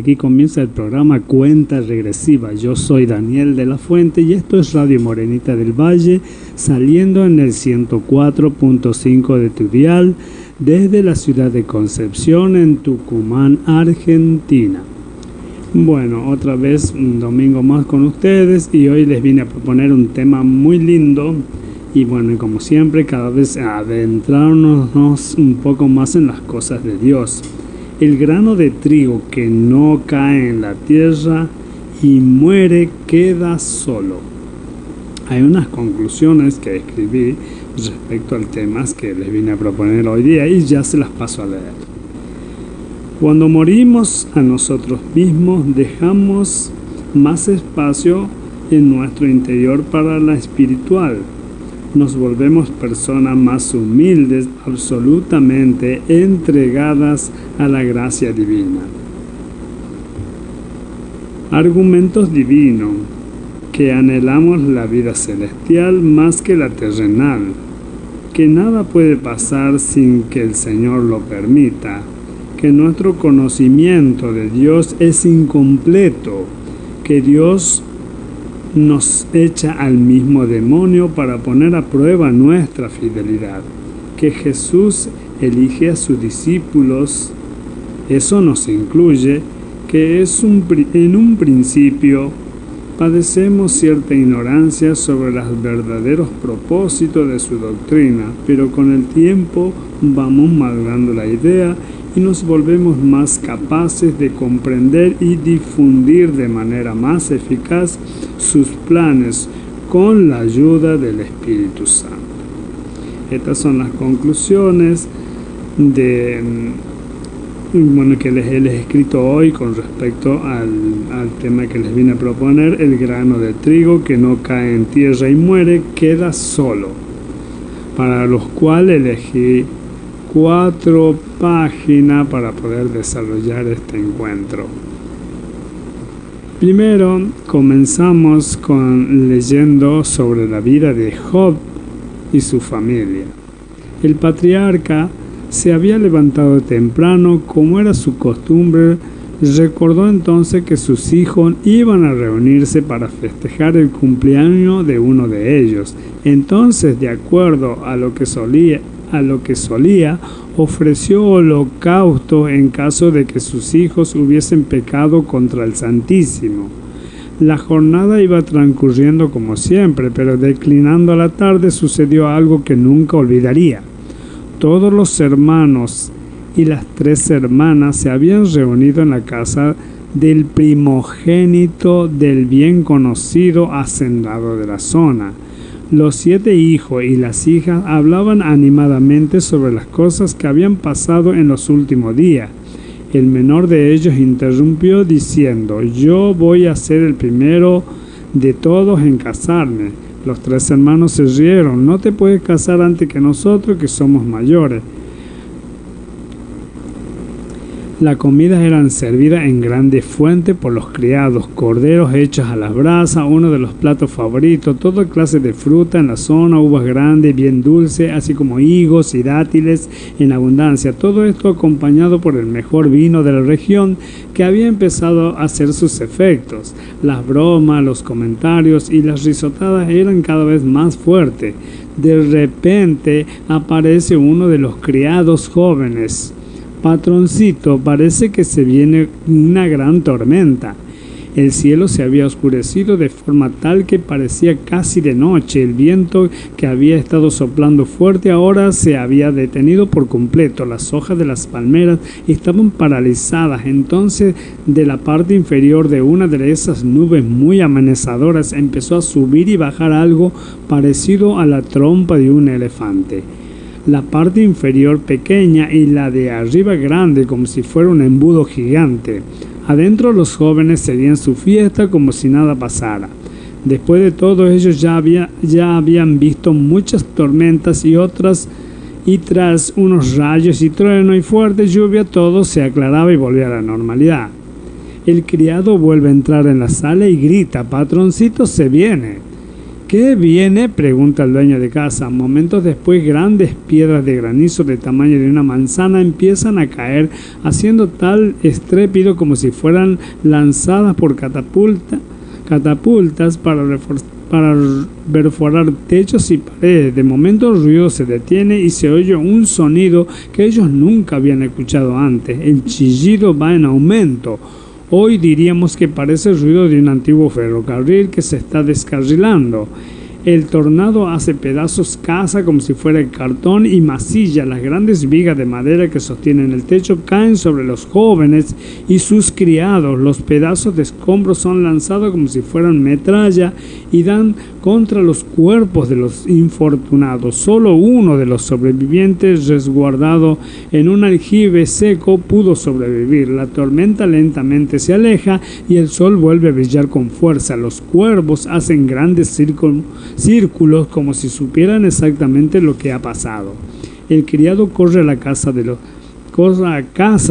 aquí comienza el programa Cuenta Regresiva. Yo soy Daniel de la Fuente y esto es Radio Morenita del Valle, saliendo en el 104.5 de tu dial desde la ciudad de Concepción en Tucumán, Argentina. Bueno, otra vez un domingo más con ustedes y hoy les vine a proponer un tema muy lindo. Y bueno, y como siempre, cada vez adentrarnos un poco más en las cosas de Dios. El grano de trigo que no cae en la tierra y muere queda solo. Hay unas conclusiones que escribí respecto al tema que les vine a proponer hoy día y ya se las paso a leer. Cuando morimos a nosotros mismos, dejamos más espacio en nuestro interior para la espiritual. Nos volvemos personas más humildes, absolutamente entregadas a la gracia divina. Argumentos divinos, que anhelamos la vida celestial más que la terrenal, que nada puede pasar sin que el Señor lo permita, que nuestro conocimiento de Dios es incompleto, que Dios nos echa al mismo demonio para poner a prueba nuestra fidelidad, que Jesús elige a sus discípulos, eso nos incluye, que en un principio padecemos cierta ignorancia sobre los verdaderos propósitos de su doctrina, pero con el tiempo vamos madurando la idea y nos volvemos más capaces de comprender y difundir de manera más eficaz sus planes con la ayuda del Espíritu Santo. Estas son las conclusiones que les he escrito hoy con respecto al tema que les vine a proponer. El grano de trigo que no cae en tierra y muere queda solo, para los cuales elegí 4 páginas para poder desarrollar este encuentro. Primero comenzamos leyendo sobre la vida de Job y su familia. El patriarca se había levantado temprano, como era su costumbre. Recordó entonces que sus hijos iban a reunirse para festejar el cumpleaños de uno de ellos. Entonces, de acuerdo a lo que solía, ofreció holocausto en caso de que sus hijos hubiesen pecado contra el Santísimo. La jornada iba transcurriendo como siempre, pero declinando la tarde sucedió algo que nunca olvidaría. Todos los hermanos y las 3 hermanas se habían reunido en la casa del primogénito del bien conocido hacendado de la zona. Los 7 hijos y las hijas hablaban animadamente sobre las cosas que habían pasado en los últimos días. El menor de ellos interrumpió diciendo: «Yo voy a ser el primero de todos en casarme». Los 3 hermanos se rieron. «No te puedes casar antes que nosotros, que somos mayores». La comida eran servidas en grandes fuentes por los criados, corderos hechos a las brasas, uno de los platos favoritos, toda clase de fruta en la zona, uvas grandes, bien dulces, así como higos y dátiles en abundancia. Todo esto acompañado por el mejor vino de la región que había empezado a hacer sus efectos. Las bromas, los comentarios y las risotadas eran cada vez más fuertes. De repente aparece uno de los criados jóvenes. «Patroncito, parece que se viene una gran tormenta». El cielo se había oscurecido de forma tal que parecía casi de noche. El viento, que había estado soplando fuerte, ahora se había detenido por completo. Las hojas de las palmeras estaban paralizadas. Entonces, de la parte inferior de una de esas nubes muy amenazadoras empezó a subir y bajar algo parecido a la trompa de un elefante. La parte inferior pequeña y la de arriba grande, como si fuera un embudo gigante. Adentro los jóvenes seguían su fiesta como si nada pasara. Después de todo, ellos ya habían visto muchas tormentas y tras unos rayos y trueno y fuerte lluvia, todo se aclaraba y volvía a la normalidad. El criado vuelve a entrar en la sala y grita: «Patroncito, se viene». ¿Qué viene?, pregunta el dueño de casa. Momentos después, grandes piedras de granizo del tamaño de una manzana empiezan a caer, haciendo tal estrépito como si fueran lanzadas por catapultas para perforar techos y paredes. De momento el ruido se detiene y se oye un sonido que ellos nunca habían escuchado antes. El chillido va en aumento. Hoy diríamos que parece el ruido de un antiguo ferrocarril que se está descarrilando. El tornado hace pedazos casa como si fuera el cartón y masilla. Las grandes vigas de madera que sostienen el techo caen sobre los jóvenes y sus criados. Los pedazos de escombros son lanzados como si fueran metralla y dan contra los cuerpos de los infortunados. Solo uno de los sobrevivientes, resguardado en un aljibe seco, pudo sobrevivir. La tormenta lentamente se aleja y el sol vuelve a brillar con fuerza. Los cuervos hacen grandes círculos como si supieran exactamente lo que ha pasado. El criado corre a casa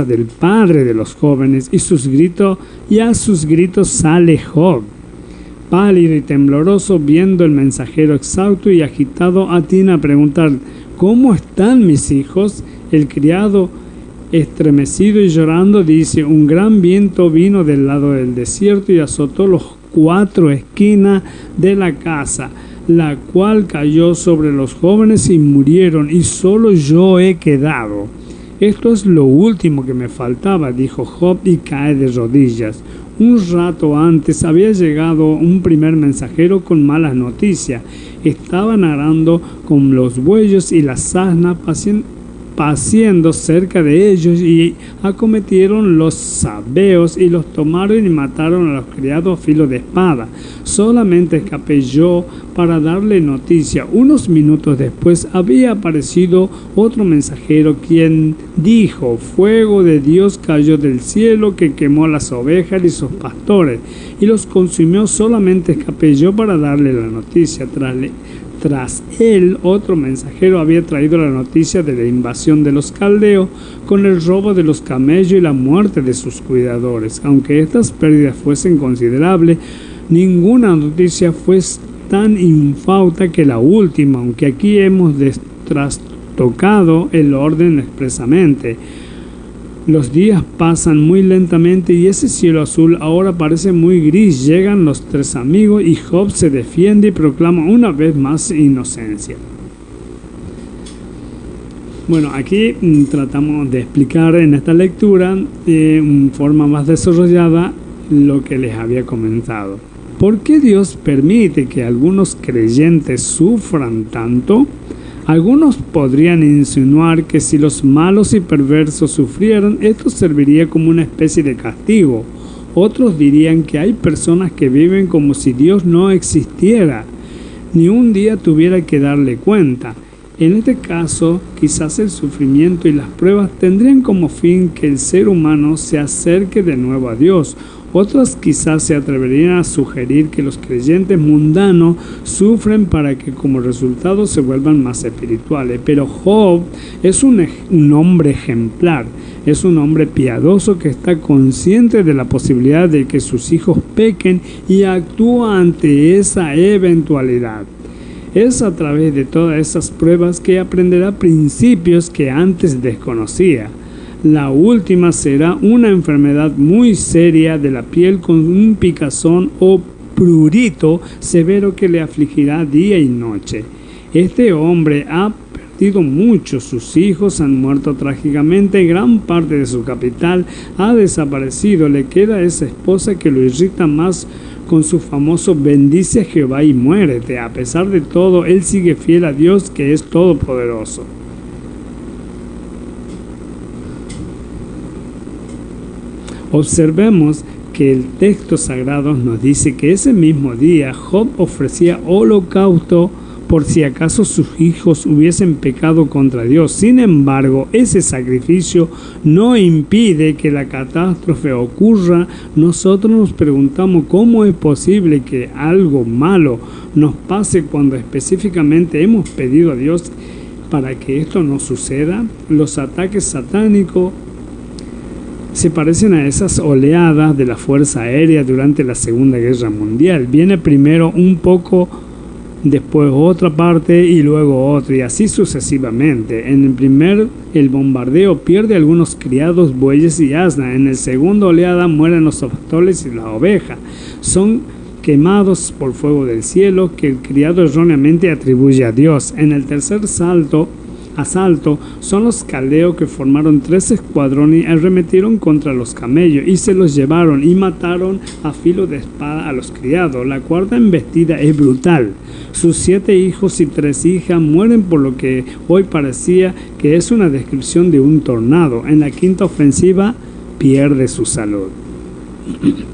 del padre de los jóvenes y a sus gritos sale Job. Pálido y tembloroso, viendo el mensajero exhausto y agitado, atina a preguntar: ¿cómo están mis hijos? El criado, estremecido y llorando, dice: un gran viento vino del lado del desierto y azotó las 4 esquinas de la casa, la cual cayó sobre los jóvenes y murieron, y solo yo he quedado. Esto es lo último que me faltaba, dijo Job, y cae de rodillas. Un rato antes había llegado un primer mensajero con malas noticias. Estaban arando con los bueyos y las asnas paciendo cerca de ellos, y acometieron los sabeos y los tomaron y mataron a los criados a filo de espada. Solamente escapé yo para darle noticia. Unos minutos después había aparecido otro mensajero, quien dijo: fuego de Dios cayó del cielo que quemó las ovejas y sus pastores y los consumió. Solamente escapé yo para darle la noticia. Tras él, otro mensajero había traído la noticia de la invasión de los caldeos, con el robo de los camellos y la muerte de sus cuidadores. Aunque estas pérdidas fuesen considerables, ninguna noticia fue tan infausta que la última, aunque aquí hemos trastocado el orden expresamente. Los días pasan muy lentamente y ese cielo azul ahora parece muy gris. Llegan los 3 amigos y Job se defiende y proclama una vez más inocencia. Bueno, aquí tratamos de explicar en esta lectura en forma más desarrollada lo que les había comentado. ¿Por qué Dios permite que algunos creyentes sufran tanto? Algunos podrían insinuar que si los malos y perversos sufrieran, esto serviría como una especie de castigo. Otros dirían que hay personas que viven como si Dios no existiera, ni un día tuviera que darle cuenta. En este caso, quizás el sufrimiento y las pruebas tendrían como fin que el ser humano se acerque de nuevo a Dios. Otras quizás se atreverían a sugerir que los creyentes mundanos sufren para que como resultado se vuelvan más espirituales. Pero Job es un hombre ejemplar, es un hombre piadoso que está consciente de la posibilidad de que sus hijos pequen y actúa ante esa eventualidad. Es a través de todas esas pruebas que aprenderá principios que antes desconocía. La última será una enfermedad muy seria de la piel con un picazón o prurito severo que le afligirá día y noche. Este hombre ha perdido mucho, sus hijos han muerto trágicamente, gran parte de su capital ha desaparecido, le queda esa esposa que lo irrita más con su famoso bendice a Jehová y muérete. A pesar de todo, él sigue fiel a Dios, que es todopoderoso. Observemos que el texto sagrado nos dice que ese mismo día Job ofrecía holocausto por si acaso sus hijos hubiesen pecado contra Dios. Sin embargo, ese sacrificio no impide que la catástrofe ocurra. Nosotros nos preguntamos cómo es posible que algo malo nos pase cuando específicamente hemos pedido a Dios para que esto no suceda. Los ataques satánicos se parecen a esas oleadas de la Fuerza Aérea durante la Segunda Guerra Mundial. Viene primero un poco después otra parte y luego otra, y así sucesivamente. En el primer, el bombardeo pierde algunos criados, bueyes y asnas. En el segundo oleada mueren los pastores y las ovejas. Son quemados por fuego del cielo que el criado erróneamente atribuye a Dios. En el tercer asalto son los caldeos que formaron 3 escuadrones y arremetieron contra los camellos y se los llevaron y mataron a filo de espada a los criados. La cuarta embestida es brutal. Sus 7 hijos y 3 hijas mueren por lo que hoy parecía que es una descripción de un tornado. En la quinta ofensiva pierde su salud.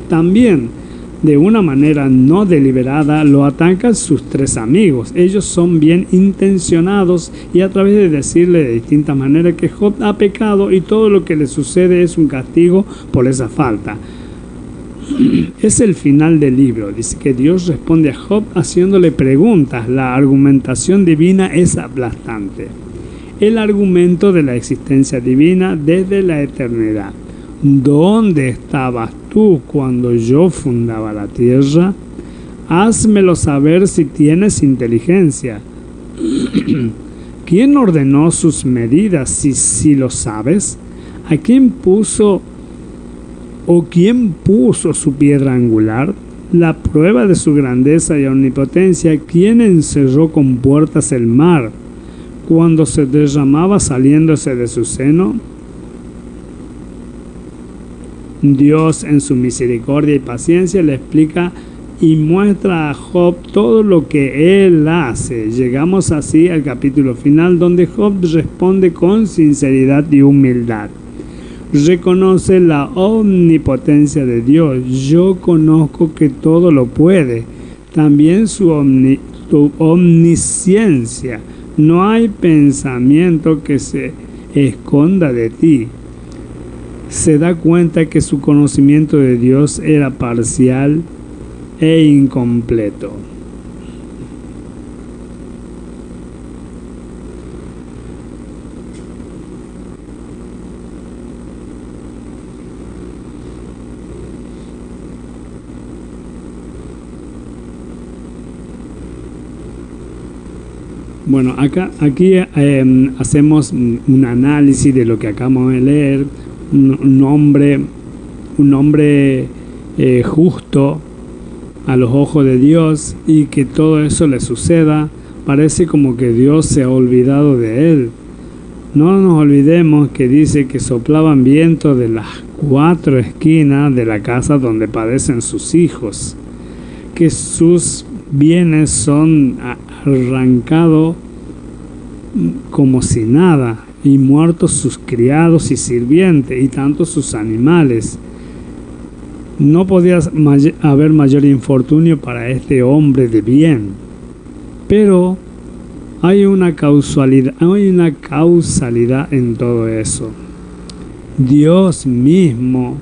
También, de una manera no deliberada, lo atacan sus 3 amigos. Ellos son bien intencionados y a través de decirle de distintas maneras que Job ha pecado y todo lo que le sucede es un castigo por esa falta. Es el final del libro. Dice que Dios responde a Job haciéndole preguntas. La argumentación divina es aplastante. El argumento de la existencia divina desde la eternidad. ¿Dónde estabas tú cuando yo fundaba la tierra? Házmelo saber si tienes inteligencia. ¿Quién ordenó sus medidas si lo sabes? ¿A quién puso su piedra angular? La prueba de su grandeza y omnipotencia. ¿Quién encerró con puertas el mar cuando se derramaba saliéndose de su seno? Dios en su misericordia y paciencia le explica y muestra a Job todo lo que él hace. Llegamos así al capítulo final donde Job responde con sinceridad y humildad. Reconoce la omnipotencia de Dios. Yo conozco que todo lo puede. También su omnisciencia. No hay pensamiento que se esconda de ti. Se da cuenta que su conocimiento de Dios era parcial e incompleto. Bueno, aquí hacemos un análisis de lo que acabamos de leer. Un hombre justo a los ojos de Dios, y que todo eso le suceda, parece como que Dios se ha olvidado de él. No nos olvidemos que dice que soplaban vientos de las 4 esquinas de la casa donde padecen sus hijos, que sus bienes son arrancados como si nada, y muertos sus criados y sirvientes, y tanto sus animales. No podía haber mayor infortunio para este hombre de bien. Pero hay una causalidad en todo eso. Dios mismo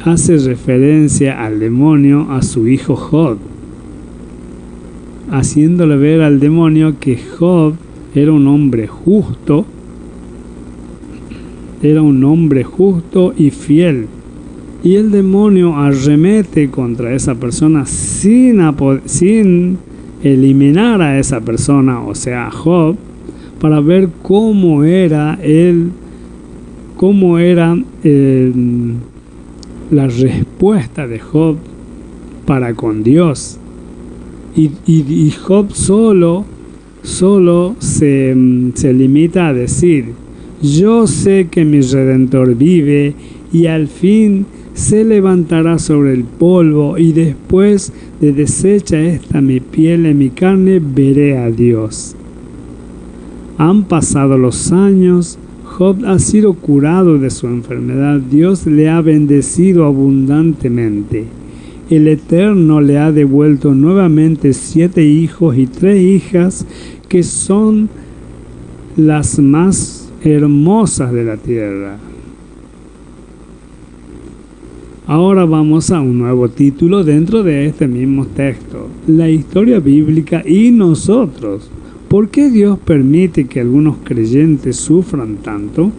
hace referencia al demonio a su hijo Job, haciéndole ver al demonio que Job era un hombre justo y fiel, y el demonio arremete contra esa persona sin eliminar a esa persona, o sea, a Job, para ver cómo era la respuesta de Job para con Dios. Y Job solo se limita a decir: yo sé que mi Redentor vive y al fin se levantará sobre el polvo, y después de deshecha esta mi piel y mi carne veré a Dios. Han pasado los años, Job ha sido curado de su enfermedad, Dios le ha bendecido abundantemente. El Eterno le ha devuelto nuevamente 7 hijos y 3 hijas que son las más hermosas de la tierra. Ahora vamos a un nuevo título dentro de este mismo texto: la historia bíblica y nosotros. ¿Por qué Dios permite que algunos creyentes sufran tanto?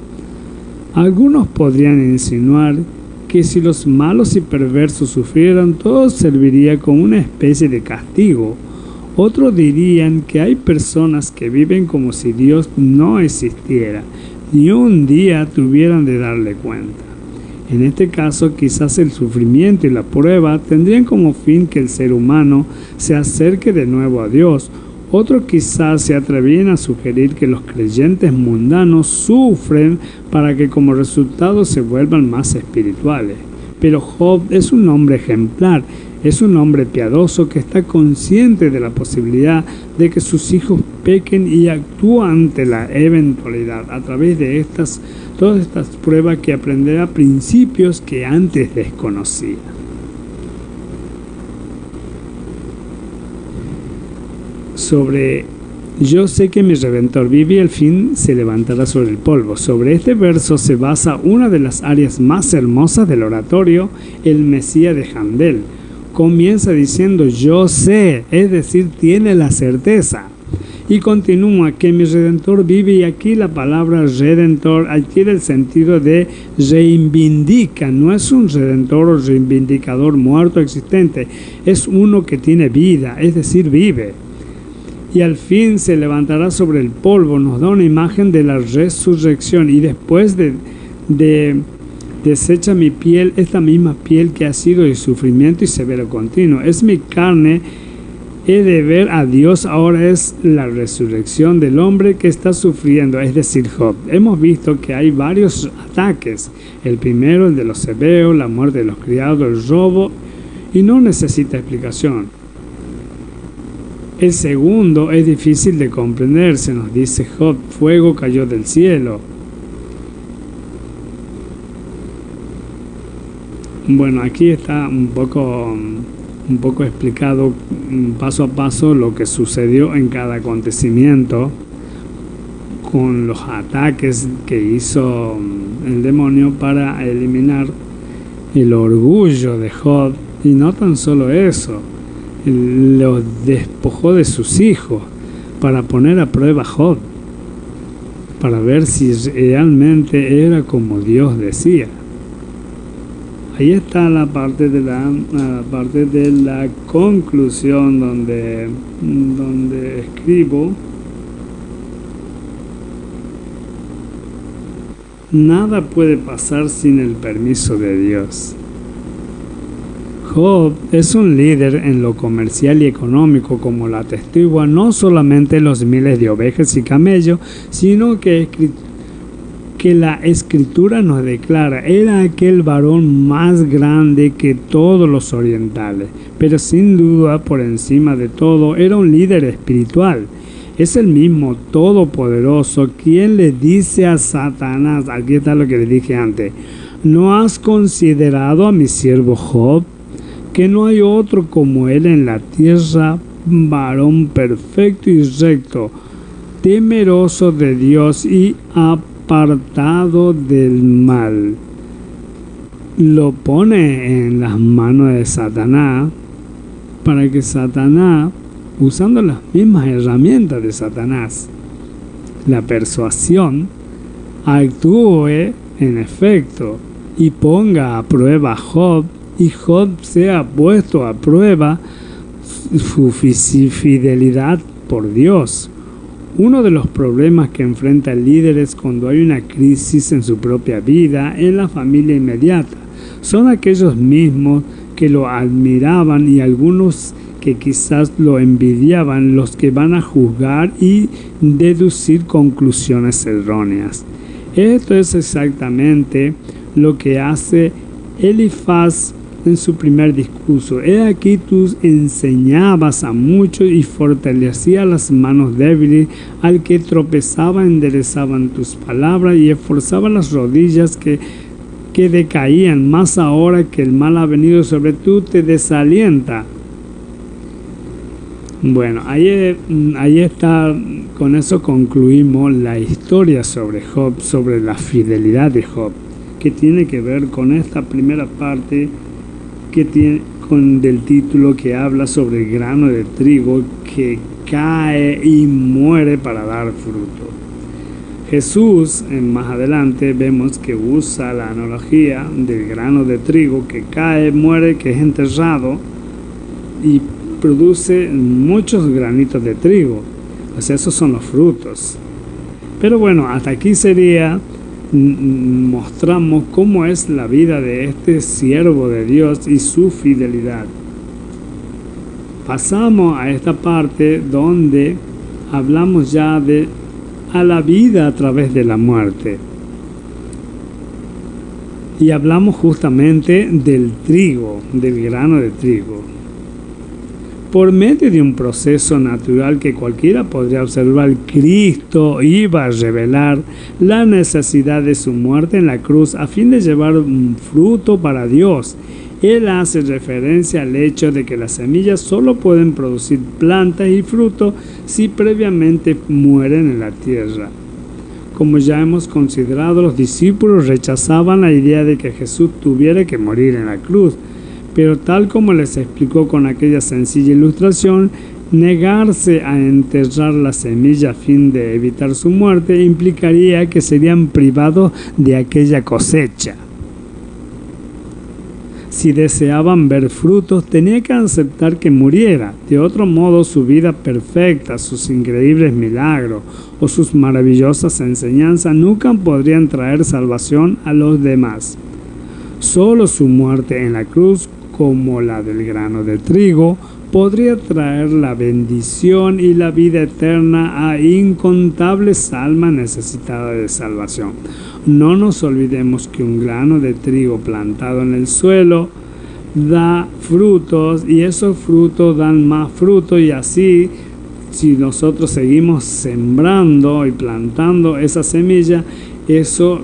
Algunos podrían insinuar que si los malos y perversos sufrieran, todo serviría como una especie de castigo. Otros dirían que hay personas que viven como si Dios no existiera, ni un día tuvieran de darle cuenta. En este caso, quizás el sufrimiento y la prueba tendrían como fin que el ser humano se acerque de nuevo a Dios. Otros quizás se atrevían a sugerir que los creyentes mundanos sufren para que como resultado se vuelvan más espirituales. Pero Job es un hombre ejemplar, es un hombre piadoso que está consciente de la posibilidad de que sus hijos pequen y actúa ante la eventualidad a través de todas estas pruebas que aprenderá principios que antes desconocía. Yo sé que mi Redentor vive y al fin se levantará sobre el polvo. Sobre este verso se basa una de las áreas más hermosas del oratorio, el Mesías de Handel. Comienza diciendo yo sé, es decir, tiene la certeza. Y continúa que mi Redentor vive, y aquí la palabra Redentor adquiere el sentido de reivindica. No es un Redentor o reivindicador muerto existente, es uno que tiene vida, es decir, vive. Y al fin se levantará sobre el polvo, nos da una imagen de la resurrección, y después de desecha mi piel, esta misma piel que ha sido de sufrimiento y severo continuo. Es mi carne, he de ver a Dios, ahora es la resurrección del hombre que está sufriendo, es decir, Job. Hemos visto que hay varios ataques. El primero, el de los hebeos, la muerte de los criados, el robo, y no necesita explicación. El segundo es difícil de comprender, se nos dice Job, fuego cayó del cielo. Bueno, aquí está un poco explicado paso a paso lo que sucedió en cada acontecimiento con los ataques que hizo el demonio para eliminar el orgullo de Job, y no tan solo eso, lo despojó de sus hijos para poner a prueba a Job, para ver si realmente era como Dios decía. Ahí está la parte de la conclusión donde escribo: nada puede pasar sin el permiso de Dios. Job es un líder en lo comercial y económico, como lo atestigua no solamente los miles de ovejas y camellos, sino que la escritura nos declara, era aquel varón más grande que todos los orientales, pero sin duda por encima de todo era un líder espiritual. Es el mismo Todopoderoso quien le dice a Satanás, aquí está lo que le dije antes: ¿no has considerado a mi siervo Job, que no hay otro como él en la tierra, varón perfecto y recto, temeroso de Dios y apartado del mal? Lo pone en las manos de Satanás para que Satanás, usando las mismas herramientas de Satanás, la persuasión, actúe en efecto y ponga a prueba a Job, y Job sea puesto a prueba su fidelidad por Dios. Uno de los problemas que enfrenta el líder es cuando hay una crisis en su propia vida, en la familia inmediata. Son aquellos mismos que lo admiraban y algunos que quizás lo envidiaban los que van a juzgar y deducir conclusiones erróneas. Esto es exactamente lo que hace Elifaz en su primer discurso. He aquí tú enseñabas a muchos y fortalecías las manos débiles, al que tropezaba enderezaban tus palabras y esforzaban las rodillas que decaían, más ahora que el mal ha venido sobre tú te desalienta. Bueno, ahí está, con eso concluimos la historia sobre Job, sobre la fidelidad de Job, que tiene que ver con esta primera parte que tiene del título, que habla sobre el grano de trigo que cae y muere para dar fruto. Jesús, más adelante, vemos que usa la analogía del grano de trigo que cae, muere, que es enterrado y produce muchos granitos de trigo. O sea, esos son los frutos. Pero bueno, hasta aquí sería, mostramos cómo es la vida de este siervo de Dios y su fidelidad. Pasamos a esta parte donde hablamos ya de a la vida a través de la muerte. Y hablamos justamente del trigo, del grano de trigo. Por medio de un proceso natural que cualquiera podría observar, Cristo iba a revelar la necesidad de su muerte en la cruz a fin de llevar un fruto para Dios. Él hace referencia al hecho de que las semillas solo pueden producir plantas y frutos si previamente mueren en la tierra. Como ya hemos considerado, los discípulos rechazaban la idea de que Jesús tuviera que morir en la cruz, pero tal como les explicó con aquella sencilla ilustración, negarse a enterrar la semilla a fin de evitar su muerte implicaría que serían privados de aquella cosecha. Si deseaban ver frutos, tenía que aceptar que muriera. De otro modo, su vida perfecta, sus increíbles milagros o sus maravillosas enseñanzas nunca podrían traer salvación a los demás. Solo su muerte en la cruz, como la del grano de trigo, podría traer la bendición y la vida eterna a incontables almas necesitadas de salvación. No nos olvidemos que un grano de trigo plantado en el suelo da frutos y esos frutos dan más frutos, y así si nosotros seguimos sembrando y plantando esa semilla, eso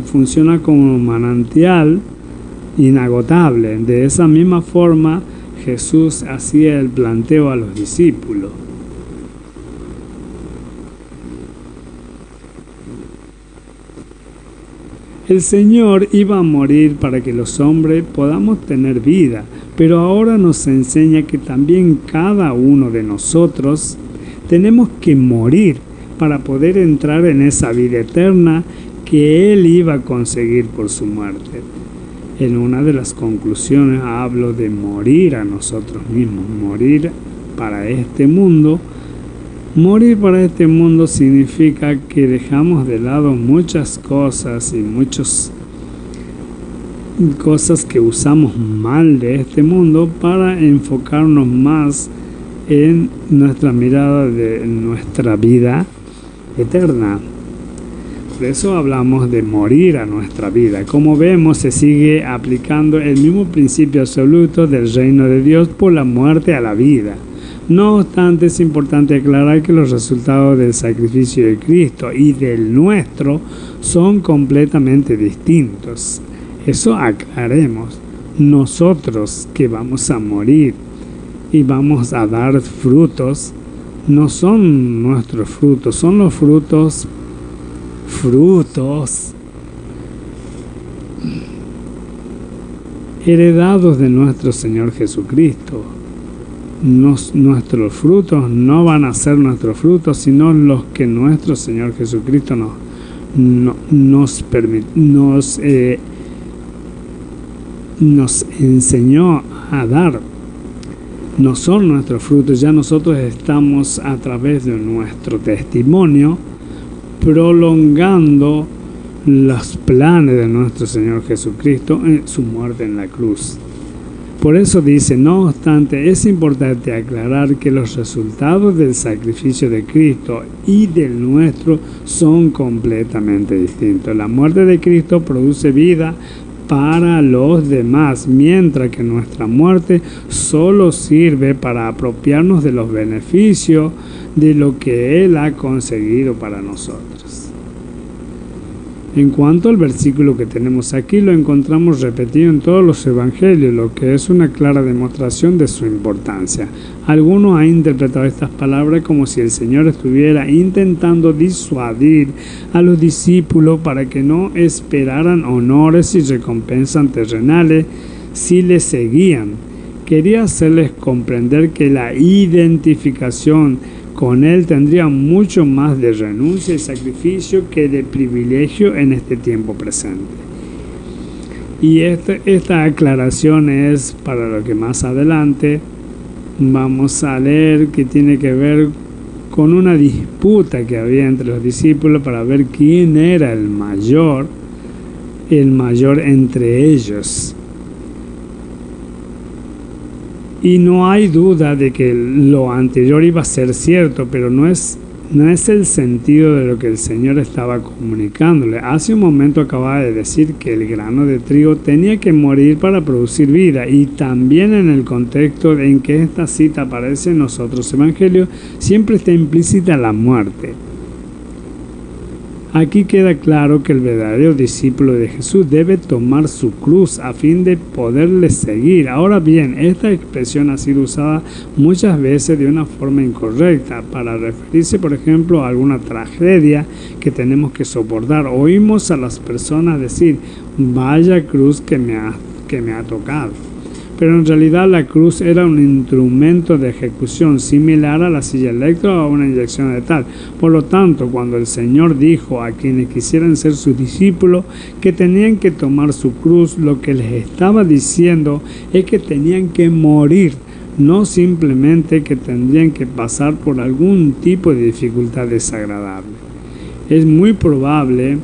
funciona como un manantial inagotable. De esa misma forma Jesús hacía el planteo a los discípulos. El Señor iba a morir para que los hombres podamos tener vida, pero ahora nos enseña que también cada uno de nosotros tenemos que morir para poder entrar en esa vida eterna que Él iba a conseguir por su muerte. En una de las conclusiones hablo de morir a nosotros mismos, morir para este mundo. Morir para este mundo significa que dejamos de lado muchas cosas y muchas cosas que usamos mal de este mundo para enfocarnos más en nuestra mirada de nuestra vida eterna. Por eso hablamos de morir a nuestra vida. Como vemos, se sigue aplicando el mismo principio absoluto del reino de Dios por la muerte a la vida. No obstante, es importante aclarar que los resultados del sacrificio de Cristo y del nuestro son completamente distintos. Eso aclaremos. Nosotros que vamos a morir y vamos a dar frutos, no son nuestros frutos, son los frutos heredados de nuestro Señor Jesucristo. Nuestros frutos no van a ser nuestros frutos, sino los que nuestro Señor Jesucristo nos enseñó a dar. No son nuestros frutos, ya nosotros estamos a través de nuestro testimonio prolongando los planes de nuestro Señor Jesucristo en su muerte en la cruz. Por eso dice, no obstante, es importante aclarar que los resultados del sacrificio de Cristo y del nuestro son completamente distintos. La muerte de Cristo produce vida para los demás, mientras que nuestra muerte solo sirve para apropiarnos de los beneficios de lo que Él ha conseguido para nosotros. En cuanto al versículo que tenemos aquí, lo encontramos repetido en todos los evangelios, lo que es una clara demostración de su importancia. Algunos han interpretado estas palabras como si el Señor estuviera intentando disuadir a los discípulos para que no esperaran honores y recompensas terrenales si le seguían. Quería hacerles comprender que la identificación Con él tendría mucho más de renuncia y sacrificio que de privilegio en este tiempo presente. Y esta aclaración es para lo que más adelante vamos a leer, que tiene que ver con una disputa que había entre los discípulos para ver quién era el mayor entre ellos. Y no hay duda de que lo anterior iba a ser cierto, pero no es el sentido de lo que el Señor estaba comunicándole. Hace un momento acababa de decir que el grano de trigo tenía que morir para producir vida, y también en el contexto en que esta cita aparece en los otros evangelios, siempre está implícita la muerte. Aquí queda claro que el verdadero discípulo de Jesús debe tomar su cruz a fin de poderle seguir. Ahora bien, esta expresión ha sido usada muchas veces de una forma incorrecta para referirse, por ejemplo, a alguna tragedia que tenemos que soportar. Oímos a las personas decir: vaya cruz que me ha tocado. Pero en realidad la cruz era un instrumento de ejecución similar a la silla eléctrica o a una inyección letal. Por lo tanto, cuando el Señor dijo a quienes quisieran ser sus discípulos que tenían que tomar su cruz, lo que les estaba diciendo es que tenían que morir, no simplemente que tendrían que pasar por algún tipo de dificultad desagradable. Es muy probable,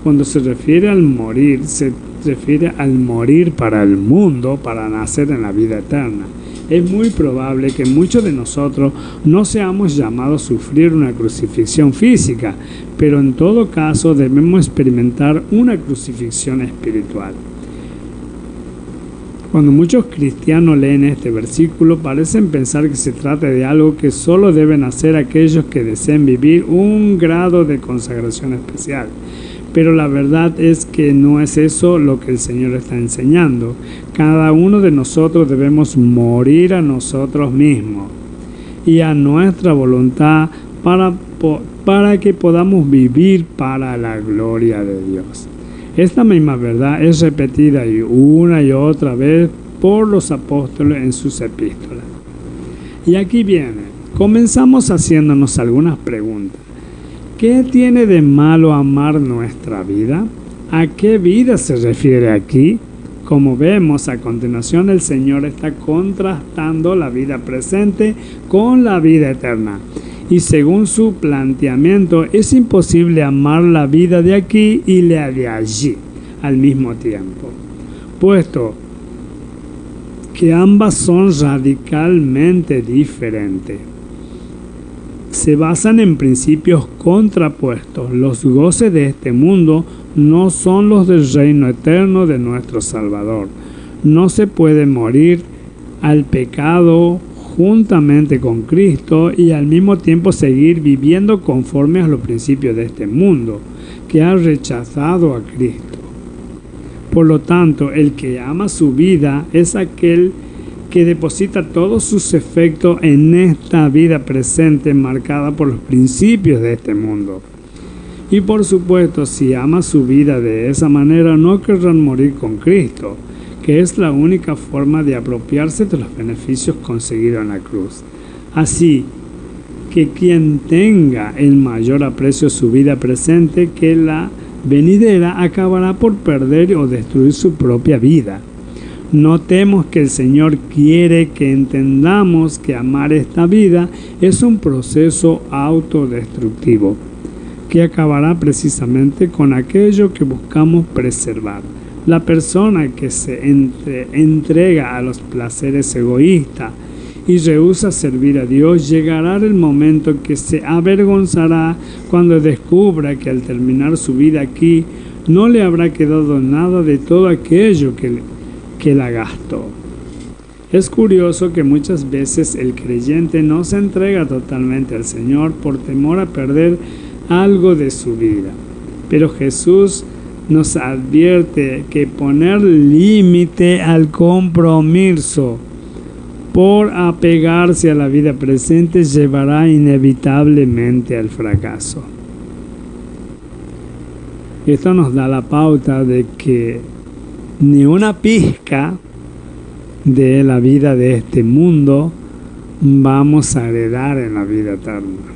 cuando se refiere al morir, se refiere al morir para el mundo, para nacer en la vida eterna. Es muy probable que muchos de nosotros no seamos llamados a sufrir una crucifixión física, pero en todo caso debemos experimentar una crucifixión espiritual. Cuando muchos cristianos leen este versículo, parecen pensar que se trata de algo que solo deben hacer aquellos que deseen vivir un grado de consagración especial. Pero la verdad es que no es eso lo que el Señor está enseñando. Cada uno de nosotros debemos morir a nosotros mismos y a nuestra voluntad para que podamos vivir para la gloria de Dios. Esta misma verdad es repetida una y otra vez por los apóstoles en sus epístolas. Y aquí viene, comenzamos haciéndonos algunas preguntas. ¿Qué tiene de malo amar nuestra vida? ¿A qué vida se refiere aquí? Como vemos a continuación, el Señor está contrastando la vida presente con la vida eterna. Y según su planteamiento, es imposible amar la vida de aquí y la de allí al mismo tiempo, puesto que ambas son radicalmente diferentes. Se basan en principios contrapuestos. Los goces de este mundo no son los del reino eterno de nuestro Salvador. No se puede morir al pecado juntamente con Cristo y al mismo tiempo seguir viviendo conforme a los principios de este mundo, que ha rechazado a Cristo. Por lo tanto, el que ama su vida es aquel que deposita todos sus efectos en esta vida presente marcada por los principios de este mundo. Y por supuesto, si ama su vida de esa manera, no querrán morir con Cristo, que es la única forma de apropiarse de los beneficios conseguidos en la cruz. Así que quien tenga el mayor aprecio a su vida presente que la venidera, acabará por perder o destruir su propia vida. Notemos que el Señor quiere que entendamos que amar esta vida es un proceso autodestructivo, que acabará precisamente con aquello que buscamos preservar. La persona que se entrega a los placeres egoístas y rehúsa servir a Dios, llegará el momento que se avergonzará cuando descubra que al terminar su vida aquí no le habrá quedado nada de todo aquello que la gastó. Es curioso que muchas veces el creyente no se entrega totalmente al Señor por temor a perder algo de su vida. Pero Jesús nos advierte que poner límite al compromiso por apegarse a la vida presente llevará inevitablemente al fracaso. Esto nos da la pauta de que ni una pizca de la vida de este mundo vamos a heredar en la vida eterna.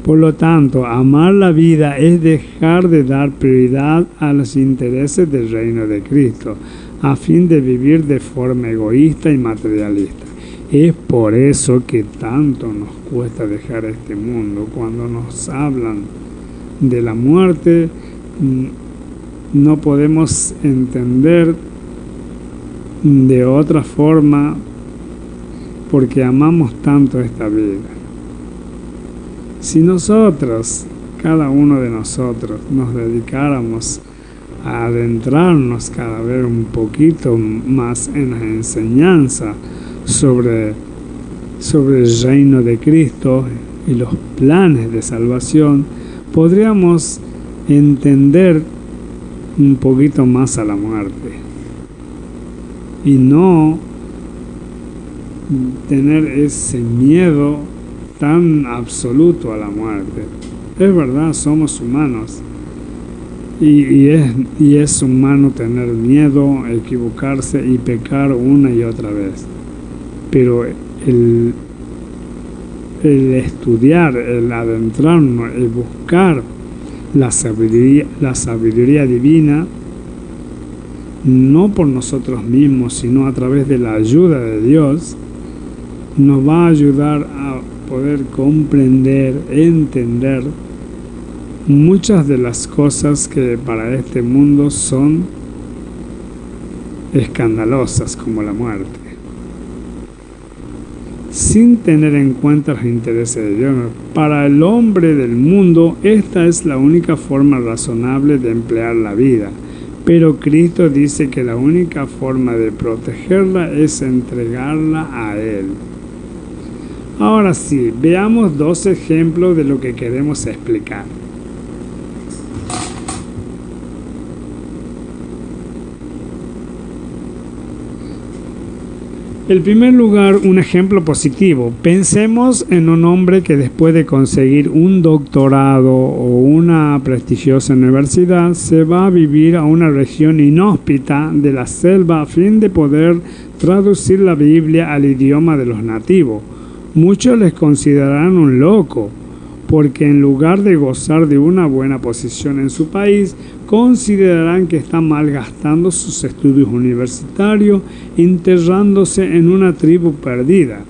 Por lo tanto, amar la vida es dejar de dar prioridad a los intereses del reino de Cristo, a fin de vivir de forma egoísta y materialista. Es por eso que tanto nos cuesta dejar este mundo. Cuando nos hablan de la muerte, no podemos entender de otra forma porque amamos tanto esta vida. Si nosotros, cada uno de nosotros, nos dedicáramos a adentrarnos cada vez un poquito más en la enseñanza sobre el reino de Cristo y los planes de salvación, podríamos entender un poquito más a la muerte y no tener ese miedo tan absoluto a la muerte. Es verdad, somos humanos y es humano tener miedo, equivocarse y pecar una y otra vez, pero el estudiar, el adentrarnos, el buscar la sabiduría divina, no por nosotros mismos, sino a través de la ayuda de Dios, nos va a ayudar a poder comprender, entender muchas de las cosas que para este mundo son escandalosas, como la muerte, sin tener en cuenta los intereses de Dios. Para el hombre del mundo, esta es la única forma razonable de emplear la vida, pero Cristo dice que la única forma de protegerla es entregarla a Él. Ahora sí, veamos dos ejemplos de lo que queremos explicar. En primer lugar, un ejemplo positivo. Pensemos en un hombre que después de conseguir un doctorado o una prestigiosa universidad, se va a vivir a una región inhóspita de la selva a fin de poder traducir la Biblia al idioma de los nativos. Muchos les considerarán un loco, porque en lugar de gozar de una buena posición en su país, considerarán que está malgastando sus estudios universitarios, enterrándose en una tribu perdida.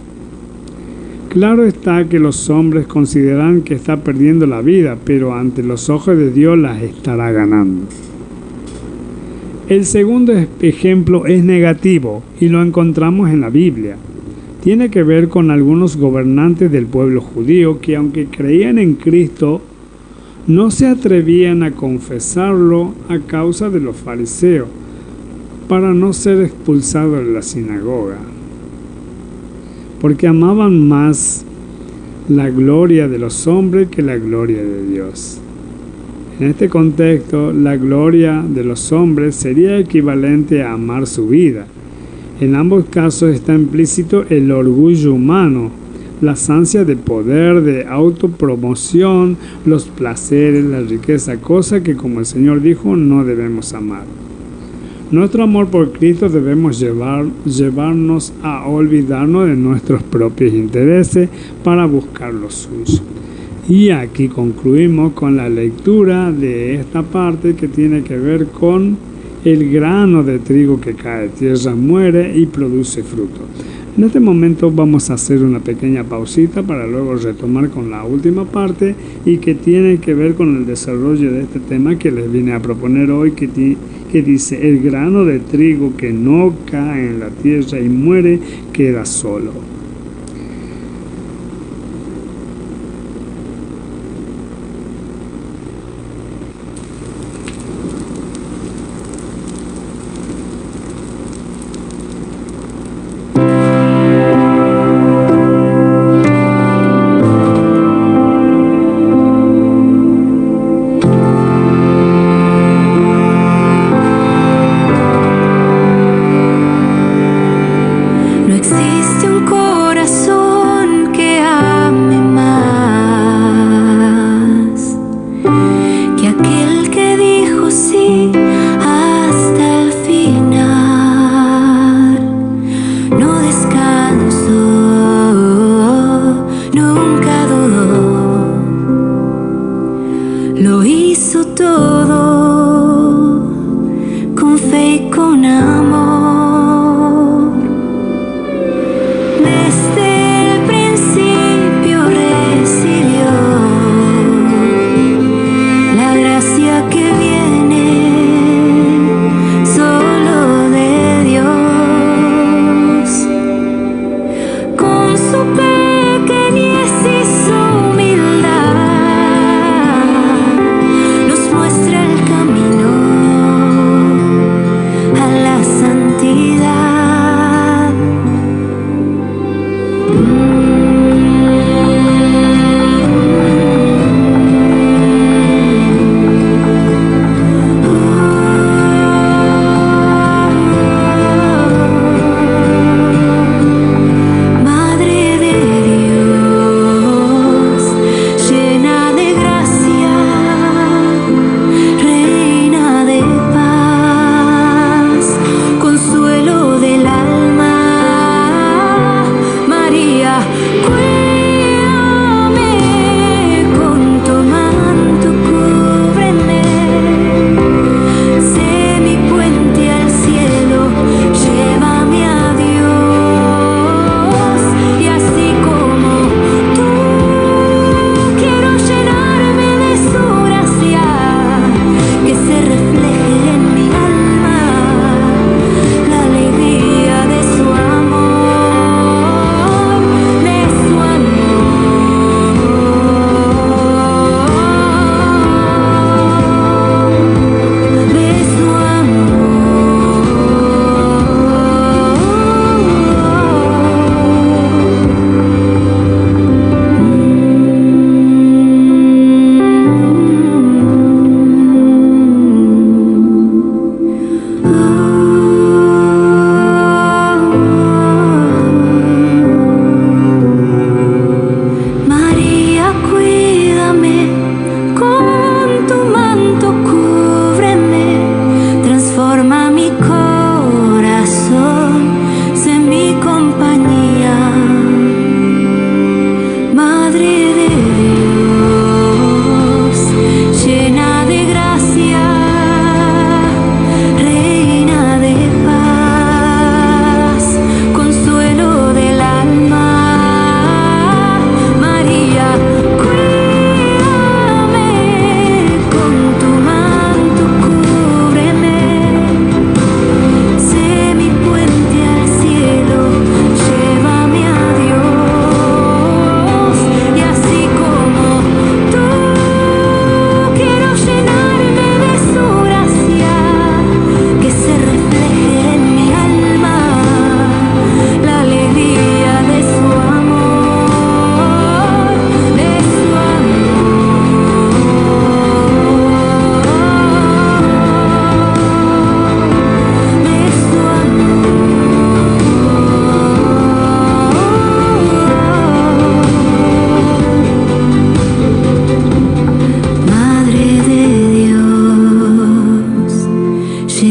Claro está que los hombres consideran que está perdiendo la vida, pero ante los ojos de Dios las estará ganando. El segundo ejemplo es negativo y lo encontramos en la Biblia. Tiene que ver con algunos gobernantes del pueblo judío que, aunque creían en Cristo, no se atrevían a confesarlo a causa de los fariseos, para no ser expulsados de la sinagoga, porque amaban más la gloria de los hombres que la gloria de Dios. En este contexto, la gloria de los hombres sería equivalente a amar su vida. En ambos casos está implícito el orgullo humano, las ansias de poder, de autopromoción, los placeres, la riqueza, cosa que, como el Señor dijo, no debemos amar. Nuestro amor por Cristo debemos llevarnos a olvidarnos de nuestros propios intereses para buscar los suyos. Y aquí concluimos con la lectura de esta parte que tiene que ver con el grano de trigo que cae tierra, muere y produce fruto. En este momento vamos a hacer una pequeña pausita para luego retomar con la última parte y que tiene que ver con el desarrollo de este tema que les vine a proponer hoy, que dice: el grano de trigo que no cae en la tierra y muere queda solo. No existe un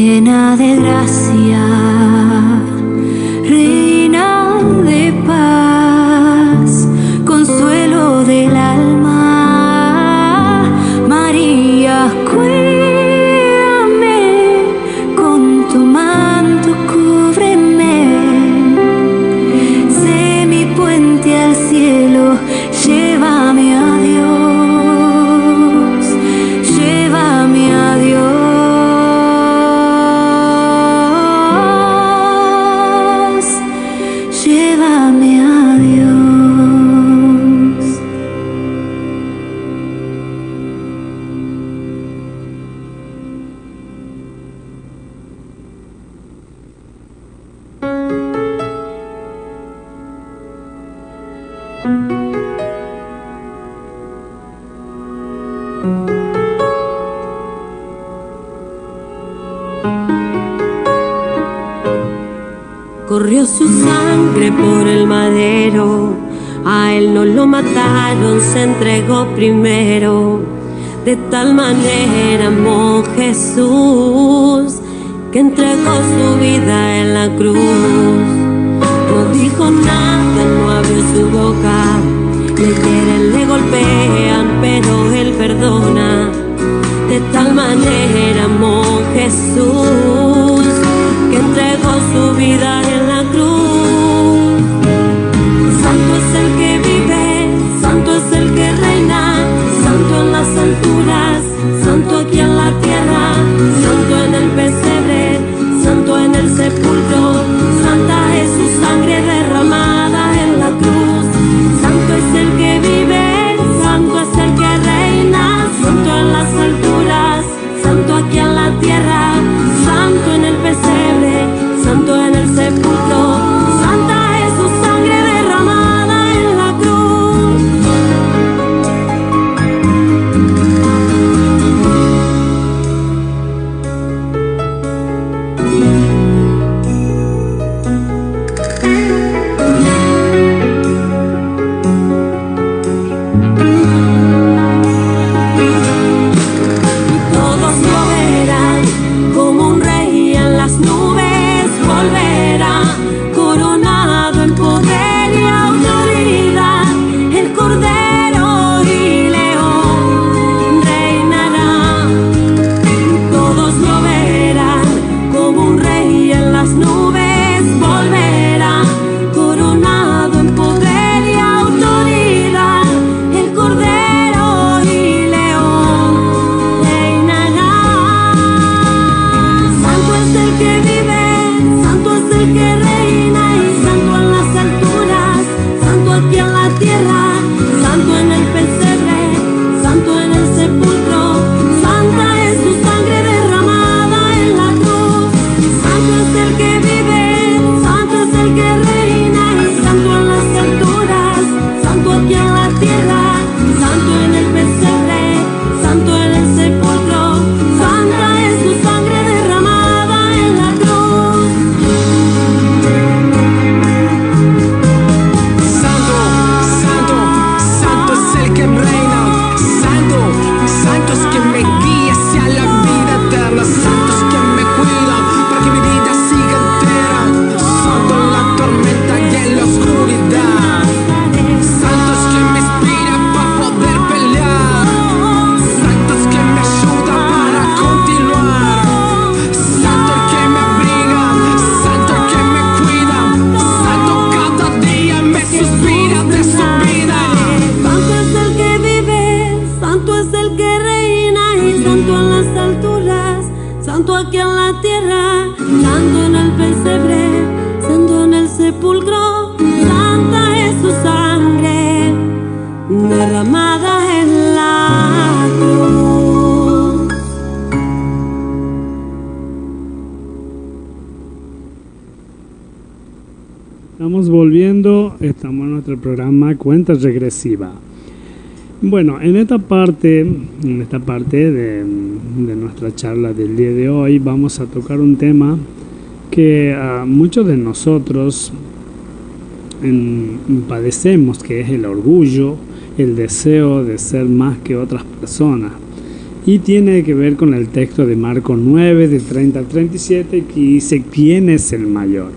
llena de gracia, reina de paz, consuelo del alma, María, cuídame, con tu manto cúbreme, sé mi puente al cielo, llévame a Dios, llévame a Dios. Llévame a Dios. Corrió su sangre por el madero, a él no lo mataron, se entregó primero. De tal manera amó Jesús, que entregó su vida en la cruz. No dijo nada, no abrió su boca, le hieren, le golpean, pero él perdona. De tal manera amó Jesús, que entregó su vida en la cruz. Santo es el que vive, santo es el que reina, santo en las alturas, santo aquí en la tierra, santo en el pesebre, santo en el sepulcro, santa es su sangre derramada en la cruz. Santo es el que vive, santo es el que reina, santo en las alturas, santo aquí en la tierra, santo en el pesebre, santo en el sepulcro, santa es su sangre derramada en la cruz. Y todos lo verán como un rey en las nubes, volverá coronado en poder y autoridad. El Cordero y León reinará. Todos lo verán como un rey en las nubes, volverá coronado en poder y autoridad. El Cordero y León reinará. Santo es el que vive, santo es el que reina, y santo en las alturas, santo aquí en la tierra, santo en el pesebre, santo en el sepulcro, santa es su sangre derramada en la cruz. Santo es el que vive, santo es el que reina, y santo en las alturas, santo aquí en la tierra, santo en el pesebre, santo en el sepulcro, santa es su sangre derramada en la cruz. Santo, santo, santo es el que reina. Santo, santo es quien me guía hacia la vida eterna. Santo es quien me cuida para que mi vida siga entera. Santo en la tormenta y en la oscuridad. Santo es quien me inspira para poder pelear. Santo es quien me ayuda para continuar. Santo el que me abriga, santo el que me cuida. Santo cada día me suspira de su vida. Santo es el que vive, santo es el que reina, y santo en las alturas, santo aquí en la tierra, santo en el pesebre, santo en el sepulcro, santa es su sangre derramada en la cruz. Estamos volviendo, estamos en nuestro programa Cuenta Regresiva. Bueno, en esta parte de nuestra charla del día de hoy vamos a tocar un tema que a muchos de nosotros padecemos, que es el orgullo, el deseo de ser más que otras personas. Y tiene que ver con el texto de Marcos 9, de 30 al 37, que dice: ¿quién es el mayor?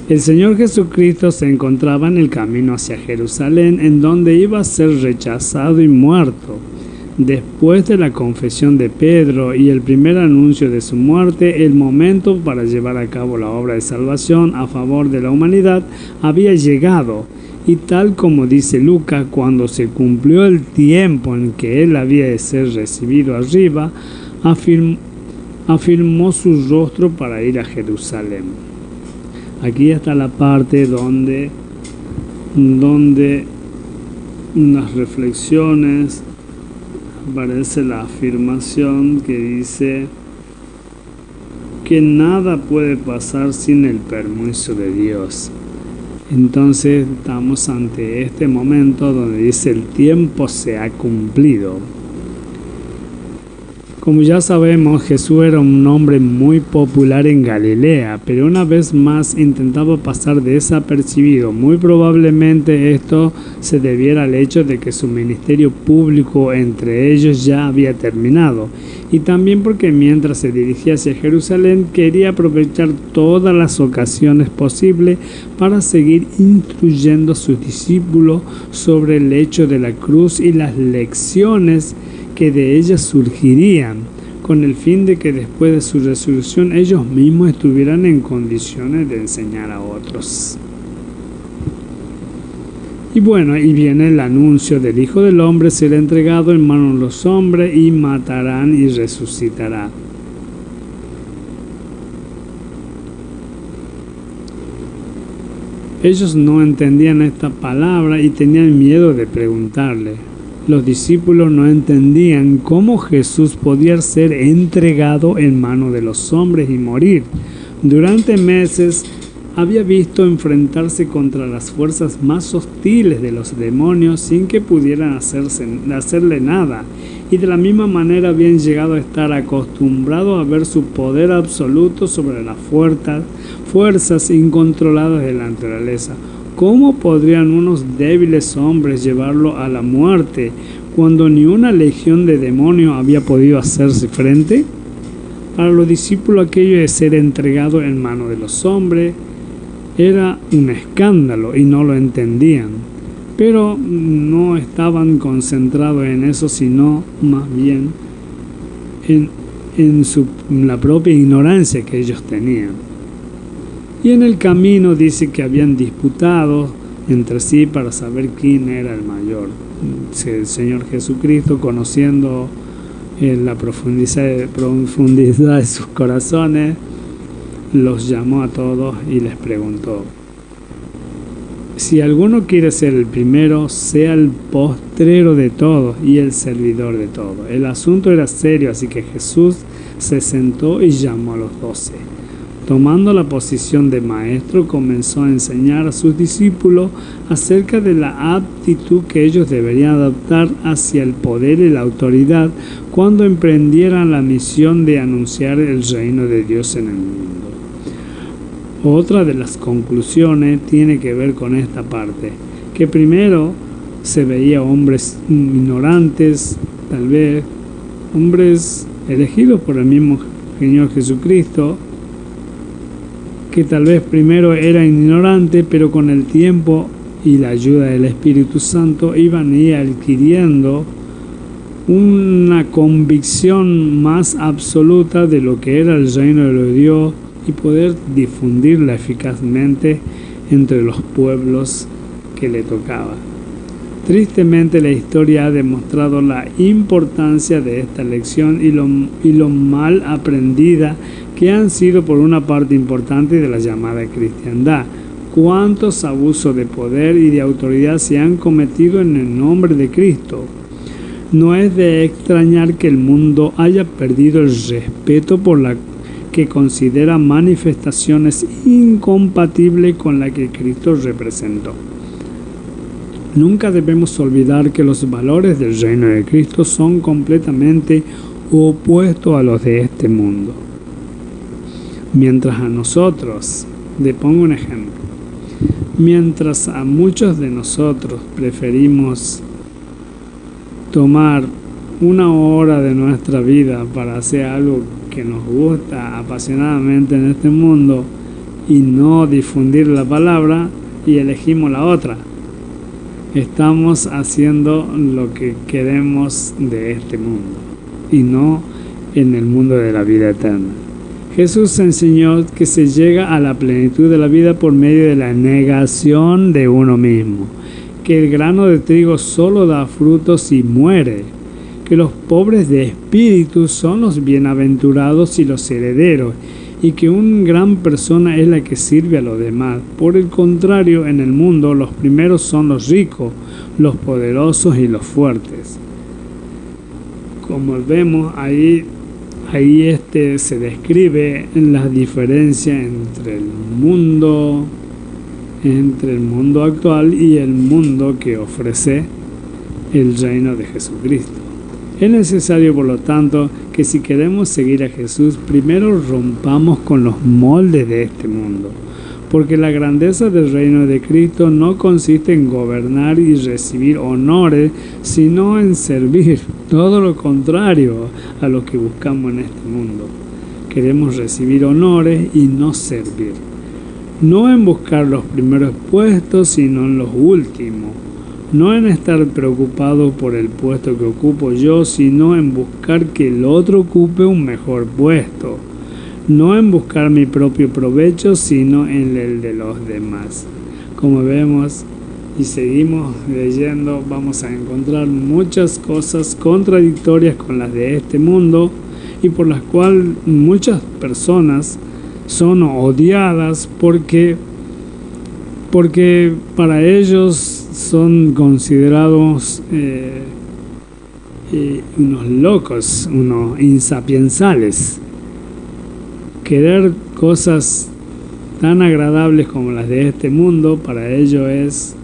El Señor Jesucristo se encontraba en el camino hacia Jerusalén, en donde iba a ser rechazado y muerto. Después de la confesión de Pedro y el primer anuncio de su muerte, el momento para llevar a cabo la obra de salvación a favor de la humanidad había llegado. Y tal como dice Lucas, cuando se cumplió el tiempo en que él había de ser recibido arriba, afirmó su rostro para ir a Jerusalén. Aquí está la parte donde en las reflexiones aparece la afirmación que dice que nada puede pasar sin el permiso de Dios. Entonces estamos ante este momento donde dice: el tiempo se ha cumplido. Como ya sabemos, Jesús era un hombre muy popular en Galilea, pero una vez más intentaba pasar desapercibido. Muy probablemente esto se debiera al hecho de que su ministerio público entre ellos ya había terminado, y también porque mientras se dirigía hacia Jerusalén quería aprovechar todas las ocasiones posibles para seguir instruyendo a sus discípulos sobre el hecho de la cruz y las lecciones que de ellas surgirían, con el fin de que después de su resurrección ellos mismos estuvieran en condiciones de enseñar a otros. Y bueno, y viene el anuncio del Hijo del Hombre: será entregado en manos de los hombres y matarán y resucitará. Ellos no entendían esta palabra y tenían miedo de preguntarle. Los discípulos no entendían cómo Jesús podía ser entregado en manos de los hombres y morir. Durante meses había visto enfrentarse contra las fuerzas más hostiles de los demonios sin que pudieran hacerle nada, y de la misma manera habían llegado a estar acostumbrados a ver su poder absoluto sobre las fuerzas incontroladas de la naturaleza. ¿Cómo podrían unos débiles hombres llevarlo a la muerte cuando ni una legión de demonios había podido hacerse frente? Para los discípulos aquello de ser entregado en manos de los hombres era un escándalo y no lo entendían, pero no estaban concentrados en eso, sino más bien en la propia ignorancia que ellos tenían. Y en el camino dice que habían disputado entre sí para saber quién era el mayor. El Señor Jesucristo, conociendo la profundidad de sus corazones, los llamó a todos y les preguntó: si alguno quiere ser el primero, sea el postrero de todos y el servidor de todos. El asunto era serio, así que Jesús se sentó y llamó a los 12. Tomando la posición de maestro, comenzó a enseñar a sus discípulos acerca de la aptitud que ellos deberían adoptar hacia el poder y la autoridad cuando emprendieran la misión de anunciar el reino de Dios en el mundo. Otra de las conclusiones tiene que ver con esta parte, que primero se veía hombres ignorantes, tal vez hombres elegidos por el mismo Señor Jesucristo, que tal vez primero eran ignorantes, pero con el tiempo y la ayuda del Espíritu Santo iban a ir adquiriendo una convicción más absoluta de lo que era el reino de Dios y poder difundirla eficazmente entre los pueblos que le tocaba. Tristemente, la historia ha demostrado la importancia de esta lección y lo mal aprendida que han sido por una parte importante de la llamada cristiandad. Cuántos abusos de poder y de autoridad se han cometido en el nombre de Cristo. No es de extrañar que el mundo haya perdido el respeto por la que considera manifestaciones incompatibles con la que Cristo representó. Nunca debemos olvidar que los valores del reino de Cristo son completamente opuestos a los de este mundo. Mientras a nosotros, le pongo un ejemplo, mientras a muchos de nosotros preferimos tomar una hora de nuestra vida para hacer algo que nos gusta apasionadamente en este mundo y no difundir la palabra y elegimos la otra. Estamos haciendo lo que queremos de este mundo y no en el mundo de la vida eterna. Jesús enseñó que se llega a la plenitud de la vida por medio de la negación de uno mismo, que el grano de trigo solo da frutos si muere, que los pobres de espíritu son los bienaventurados y los herederos, y que una gran persona es la que sirve a los demás. Por el contrario, en el mundo los primeros son los ricos, los poderosos y los fuertes. Como vemos ahí se describe la diferencia entre el mundo actual y el mundo que ofrece el reino de Jesucristo. Es necesario, por lo tanto, que si queremos seguir a Jesús, primero rompamos con los moldes de este mundo, porque la grandeza del reino de Cristo no consiste en gobernar y recibir honores, sino en servir, todo lo contrario a lo que buscamos en este mundo. Queremos recibir honores y no servir, no en buscar los primeros puestos, sino en los últimos. No en estar preocupado por el puesto que ocupo yo, sino en buscar que el otro ocupe un mejor puesto. No en buscar mi propio provecho, sino en el de los demás. Como vemos y seguimos leyendo, vamos a encontrar muchas cosas contradictorias con las de este mundo y por las cuales muchas personas son odiadas porque para ellos son considerados unos locos, unos insapiensales. Querer cosas tan agradables como las de este mundo, para ellos es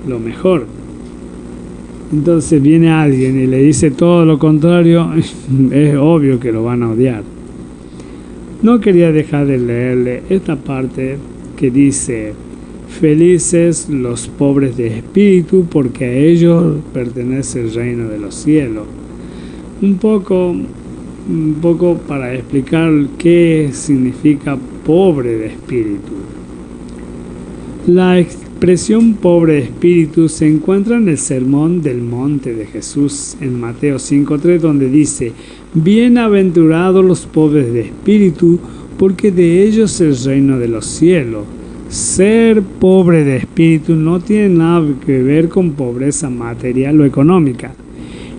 lo mejor. Entonces viene alguien y le dice todo lo contrario, es obvio que lo van a odiar. No quería dejar de leerle esta parte que dice: felices los pobres de espíritu, porque a ellos pertenece el reino de los cielos. Un poco para explicar qué significa pobre de espíritu. La expresión pobre de espíritu se encuentra en el Sermón del Monte de Jesús en Mateo 5:3, donde dice: bienaventurados los pobres de espíritu, porque de ellos es el reino de los cielos. Ser pobre de espíritu no tiene nada que ver con pobreza material o económica.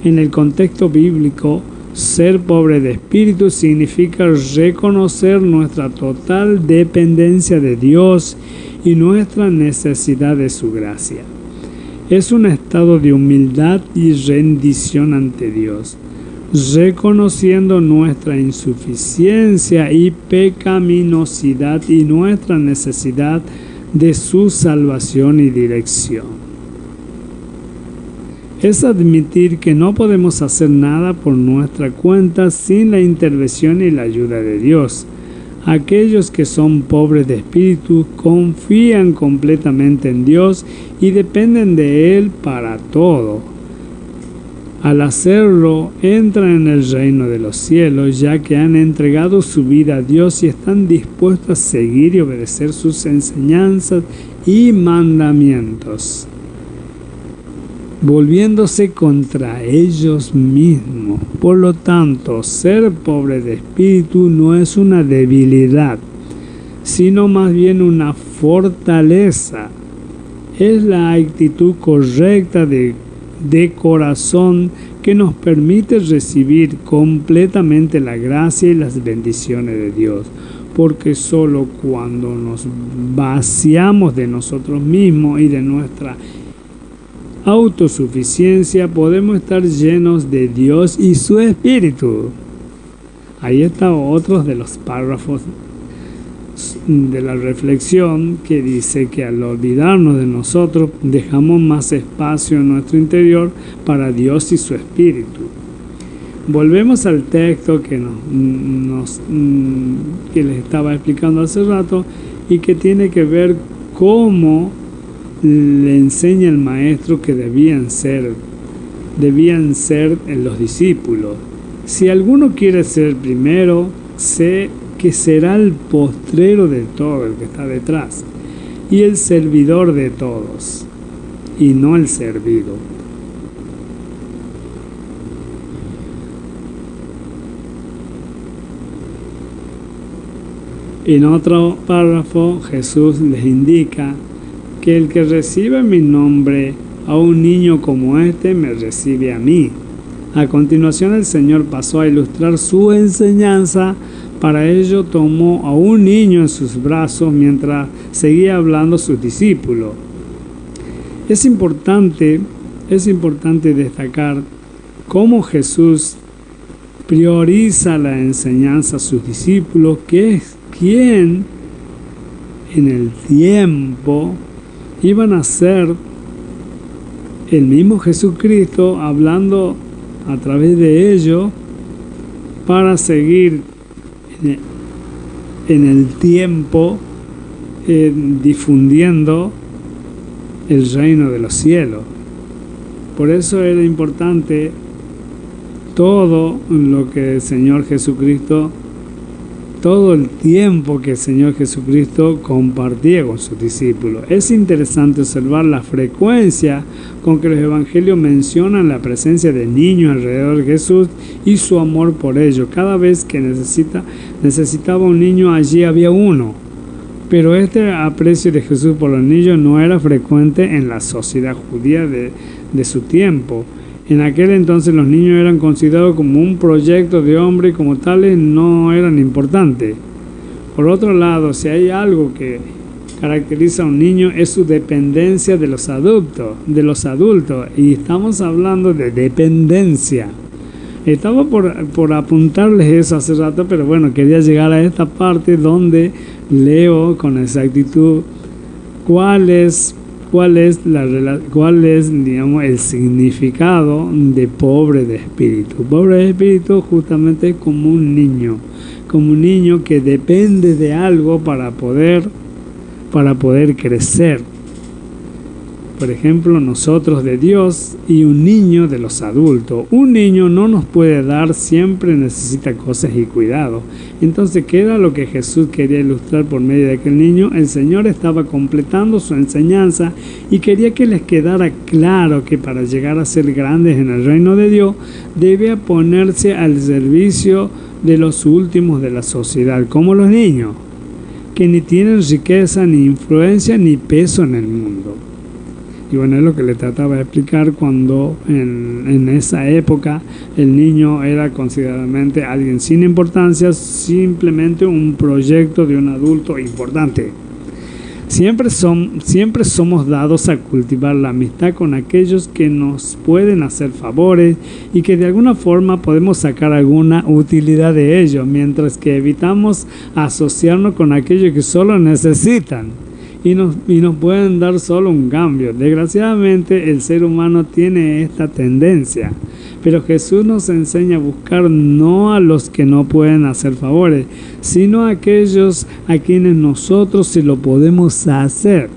En el contexto bíblico, ser pobre de espíritu significa reconocer nuestra total dependencia de Dios y nuestra necesidad de su gracia. Es un estado de humildad y rendición ante Dios, reconociendo nuestra insuficiencia y pecaminosidad y nuestra necesidad de su salvación y dirección. Es admitir que no podemos hacer nada por nuestra cuenta sin la intervención y la ayuda de Dios. Aquellos que son pobres de espíritu confían completamente en Dios y dependen de Él para todo. Al hacerlo, entran en el reino de los cielos, ya que han entregado su vida a Dios y están dispuestos a seguir y obedecer sus enseñanzas y mandamientos, volviéndose contra ellos mismos. Por lo tanto, ser pobre de espíritu no es una debilidad, sino más bien una fortaleza. Es la actitud correcta de corazón que nos permite recibir completamente la gracia y las bendiciones de Dios, porque solo cuando nos vaciamos de nosotros mismos y de nuestra autosuficiencia podemos estar llenos de Dios y su Espíritu. Ahí está otro de los párrafos de la reflexión que dice que al olvidarnos de nosotros dejamos más espacio en nuestro interior para Dios y su Espíritu. Volvemos al texto que que les estaba explicando hace rato y que tiene que ver cómo le enseña el maestro que debían ser debían ser los discípulos. Si alguno quiere ser primero, sé que será el postrero de todo, el que está detrás, y el servidor de todos, y no el servido. En otro párrafo, Jesús les indica que el que recibe mi nombre a un niño como este, me recibe a mí. A continuación, el Señor pasó a ilustrar su enseñanza. Para ello, tomó a un niño en sus brazos mientras seguía hablando a sus discípulos. Es importante destacar cómo Jesús prioriza la enseñanza a sus discípulos, que es quien en el tiempo iban a ser el mismo Jesucristo hablando a través de ellos para seguir en el tiempo difundiendo el reino de los cielos. Por eso era importante todo lo que el Señor Jesucristo, todo el tiempo que el Señor Jesucristo compartía con sus discípulos. Es interesante observar la frecuencia con que los evangelios mencionan la presencia de niños alrededor de Jesús y su amor por ellos. Cada vez que necesitaba un niño, allí había uno. Pero este aprecio de Jesús por los niños no era frecuente en la sociedad judía de su tiempo. En aquel entonces los niños eran considerados como un proyecto de hombre y como tales no eran importantes. Por otro lado, si hay algo que caracteriza a un niño es su dependencia de los adultos, y estamos hablando de dependencia. Estaba por apuntarles eso hace rato, pero bueno, quería llegar a esta parte donde leo con exactitud cuál es digamos, el significado de pobre de espíritu. Pobre de espíritu justamente es como un niño que depende de algo para poder crecer. Por ejemplo, nosotros de Dios y un niño de los adultos. Un niño no nos puede dar, siempre necesita cosas y cuidado. Entonces, ¿qué era lo que Jesús quería ilustrar por medio de aquel niño? El Señor estaba completando su enseñanza y quería que les quedara claro que para llegar a ser grandes en el reino de Dios, debía ponerse al servicio de los últimos de la sociedad, como los niños, que ni tienen riqueza, ni influencia, ni peso en el mundo. Y bueno, es lo que le trataba de explicar cuando en esa época el niño era consideradamente alguien sin importancia, simplemente un proyecto de un adulto importante. Siempre somos dados a cultivar la amistad con aquellos que nos pueden hacer favores y que de alguna forma podemos sacar alguna utilidad de ellos, mientras que evitamos asociarnos con aquellos que solo necesitan y nos pueden dar solo un cambio. Desgraciadamente el ser humano tiene esta tendencia, pero Jesús nos enseña a buscar no a los que no pueden hacer favores, sino a aquellos a quienes nosotros se lo podemos hacer,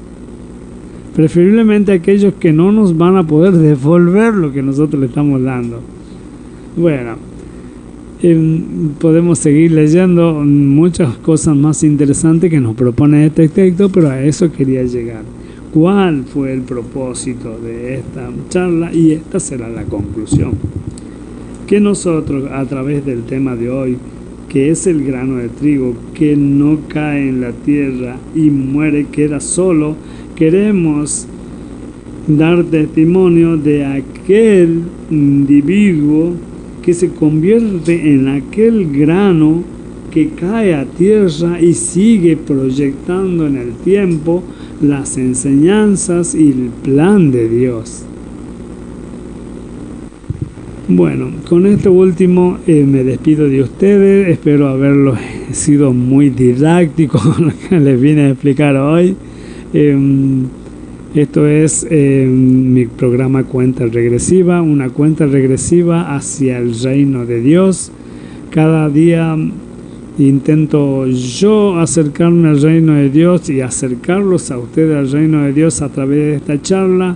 preferiblemente a aquellos que no nos van a poder devolver lo que nosotros le estamos dando. Bueno, podemos seguir leyendo muchas cosas más interesantes que nos propone este texto, pero a eso quería llegar. ¿Cuál fue el propósito de esta charla? Y esta será la conclusión. Que nosotros, a través del tema de hoy, que es el grano de trigo que no cae en la tierra y muere, queda solo, queremos dar testimonio de aquel individuo que se convierte en aquel grano que cae a tierra y sigue proyectando en el tiempo las enseñanzas y el plan de Dios. Bueno, con esto último me despido de ustedes. Espero haberlo sido muy didáctico con lo que les vine a explicar hoy. Esto es mi programa Cuenta Regresiva, una cuenta regresiva hacia el reino de Dios. Cada día intento yo acercarme al reino de Dios y acercarlos a ustedes al reino de Dios a través de esta charla.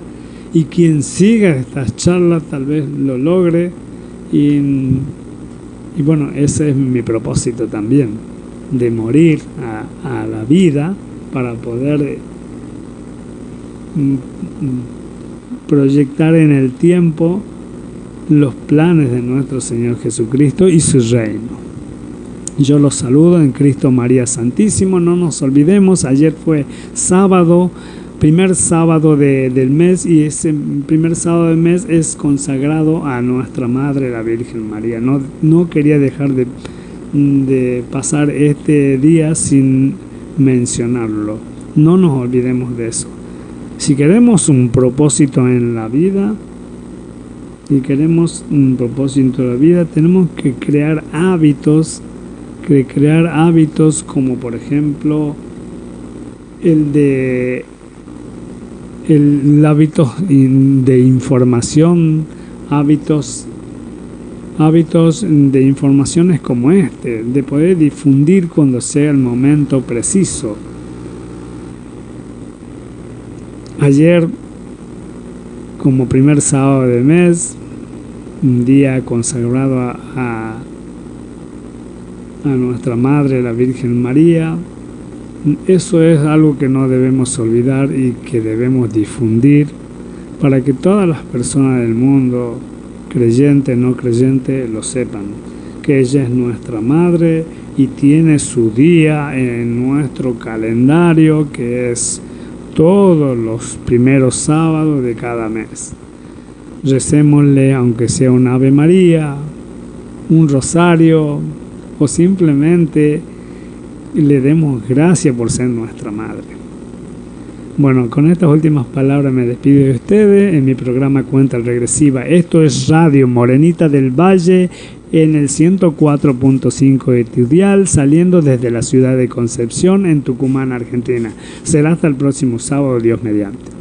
y quien siga estas charlas tal vez lo logre y bueno, ese es mi propósito también, de morir a la vida para poder proyectar en el tiempo los planes de nuestro Señor Jesucristo y su reino. Yo los saludo en Cristo María Santísimo. No nos olvidemos, ayer fue sábado, primer sábado del mes, y ese primer sábado del mes es consagrado a nuestra Madre, la Virgen María. No quería dejar de pasar este día sin mencionarlo. No nos olvidemos de eso. Si queremos un propósito en la vida, tenemos que crear hábitos, como por ejemplo el hábito de información, hábitos de informaciones como de poder difundir cuando sea el momento preciso. Ayer, como primer sábado del mes, un día consagrado a nuestra Madre, la Virgen María, eso es algo que no debemos olvidar y que debemos difundir para que todas las personas del mundo, creyentes, no creyentes, lo sepan, que ella es nuestra Madre y tiene su día en nuestro calendario, que es todos los primeros sábados de cada mes. Recémosle, aunque sea un Ave María, un rosario, o simplemente le demos gracias por ser nuestra Madre. Bueno, con estas últimas palabras me despido de ustedes en mi programa Cuenta Regresiva. Esto es Radio Morenita del Valle en el 104.5 de tu dial, saliendo desde la ciudad de Concepción, en Tucumán, Argentina. Será hasta el próximo sábado, Dios mediante.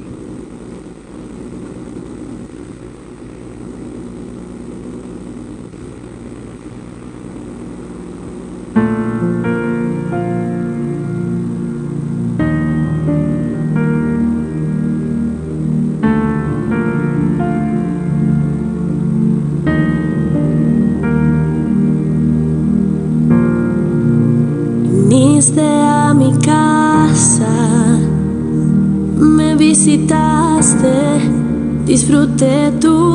Viniste a mi casa, me visitaste, disfruté tu